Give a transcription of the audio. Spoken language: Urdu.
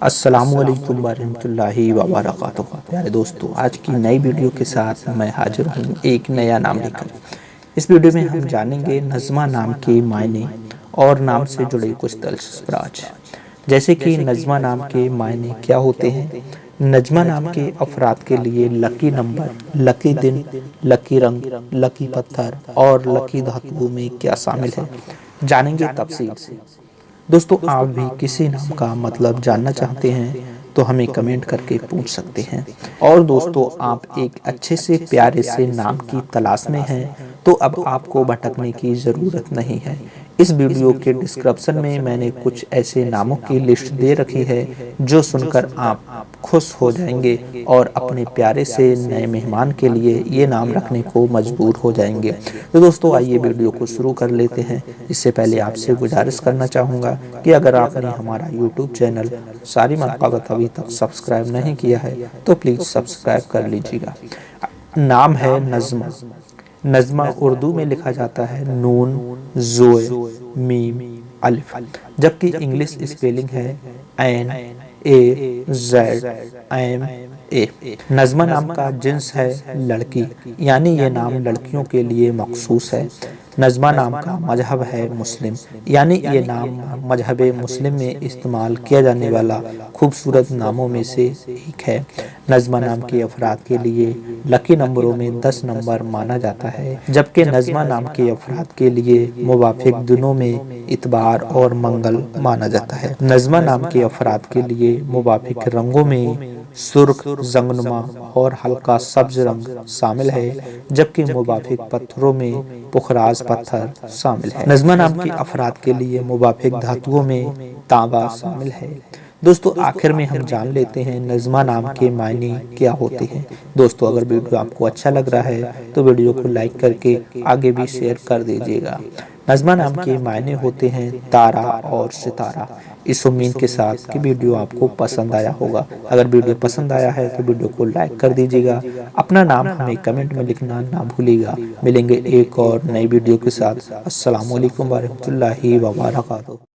السلام علیکم ورحمۃ اللہ وبرکاتہ۔ پیارے دوستو، آج کی نئی ویڈیو کے ساتھ میں حاضر ہوں ایک نیا نام لے کر۔ اس ویڈیو میں ہم جانیں گے نظمہ نام کے معنی اور نام سے جڑے کچھ دلچسپ راز، جیسے کہ نظمہ نام کے معنی کیا ہوتے ہیں، نظمہ نام کے افراد کے لیے لکی نمبر، لکی دن، لکی رنگ، لکی پتھر اور لکی دھاتوں میں کیا شامل ہے، جانیں گے تفصیل سے۔ دوستو، آپ بھی کسی نام کا مطلب جاننا چاہتے ہیں تو ہمیں کمنٹ کر کے پوچھ سکتے ہیں۔ اور دوستو، آپ ایک اچھے سے پیارے سے نام کی تلاش میں ہیں تو اب آپ کو بھٹکنے کی ضرورت نہیں ہے۔ اس ویڈیو کے ڈسکرپشن میں میں نے کچھ ایسے ناموں کی لسٹ دے رکھی ہے جو سن کر آپ خوش ہو جائیں گے اور اپنے پیارے سے نئے مہمان کے لیے یہ نام رکھنے کو مجبور ہو جائیں گے۔ تو دوستو، آئیے ویڈیو کو شروع کر لیتے ہیں۔ اس سے پہلے آپ سے گزارش کرنا چاہوں گا کہ اگر آپ نے ہمارا یوٹیوب چینل ساری منقبت ابھی تک سبسکرائب نہیں کیا ہے تو پلیز سبسکرائب کر لیجیے گا۔ نام ہے نظمہ۔ نظمہ اردو میں لکھا جاتا ہے نون زوئے میم الف، جبکہ انگلش اسپیلنگ ہے این اے زیڈ ایم اے۔ نظمہ نام کا جنس ہے لڑکی، یعنی یہ نام لڑکیوں کے لیے مخصوص ہے۔ نظمہ نام کا مذہب ہے مسلم، یعنی یہ نام مذہب مسلم میں استعمال کیا جانے والا خوبصورت ناموں میں سے ایک ہے۔ نظمہ نام کے افراد کے لیے لکی نمبروں میں 10 نمبر مانا جاتا ہے، جبکہ نظمہ نام کے افراد کے لیے موافق دنوں میں اتوار اور منگل مانا جاتا ہے۔ نظمہ نام کے افراد کے لیے موافق رنگوں میں سرخ، زنگنما اور ہلکا سبز رنگ شامل ہے، جبکہ موافق پتھروں میں پخراز پتھر شامل ہے۔ نظمہ نام کے افراد کے لیے موافق دھاتوں میں تانبا شامل ہے۔ دوستو، آخر میں ہم جان لیتے ہیں نظمہ نام کے معنی کیا ہوتے ہیں۔ دوستو، اگر ویڈیو آپ کو اچھا لگ رہا ہے تو ویڈیو کو لائک کر کے آگے بھی شیئر کر دیجیے گا۔ نظمہ نام کے معنی ہوتے ہیں تارا اور ستارہ۔ اس امید کے ساتھ کہ ویڈیو آپ کو پسند آیا ہوگا۔ اگر ویڈیو پسند آیا ہے تو ویڈیو کو لائک کر دیجیے گا۔ اپنا نام ہمیں کمنٹ میں لکھنا نہ بھولیے گا۔ ملیں گے ایک اور نئی ویڈیو کے ساتھ۔ السلام علیکم ورحمۃ اللہ وبرکاتہ۔